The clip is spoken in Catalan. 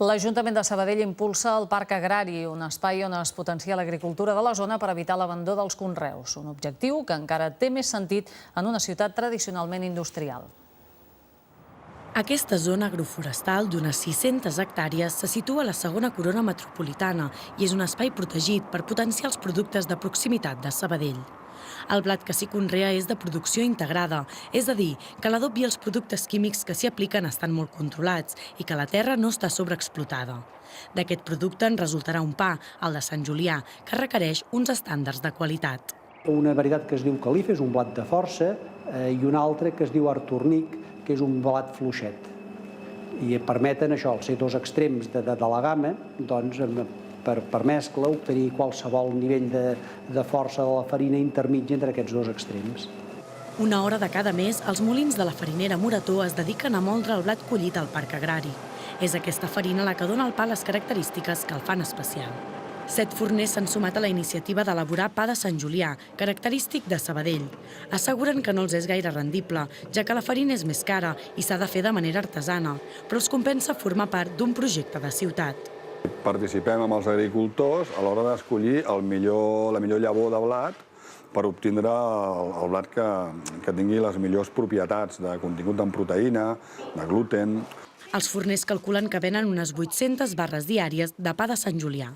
L'Ajuntament de Sabadell impulsa el Parc Agrari, un espai on es potencia l'agricultura de la zona per evitar l'abandó dels conreus. Un objectiu que encara té més sentit en una ciutat tradicionalment industrial. Aquesta zona agroforestal d'unes 600 hectàrees se situa a la segona corona metropolitana i és un espai protegit per potenciar els productes de proximitat de Sabadell. El blat que s'hi conrea és de producció integrada, és a dir, que l'adob i els productes químics que s'hi apliquen estan molt controlats i que la terra no està sobreexplotada. D'aquest producte en resultarà un pa, el de Sant Julià, que requereix uns estàndards de qualitat. Una varietat que es diu califa, és un blat de força, i una altra que es diu artornic, que és un blat fluixet. I permeten això, al ser dos extrems de la gamma, doncs, per mescla, obtenir qualsevol nivell de força de la farina intermitja entre aquests dos extrems. Una hora de cada mes, els molins de la farinera Morató es dediquen a moldre el blat collit al Parc Agrari. És aquesta farina la que dona al pa les característiques que el fan especial. 7 forners s'han sumat a la iniciativa d'elaborar pa de Sant Julià, característic de Sabadell. Asseguren que no els és gaire rendible, ja que la farina és més cara i s'ha de fer de manera artesana, però els compensa formar part d'un projecte de ciutat. Participem amb els agricultors a l'hora d'escollir la millor llavor de blat per obtindre el blat que tingui les millors propietats de contingut en proteïna, de gluten. Els forners calculen que venen unes 800 barres diàries de pa de Sant Julià.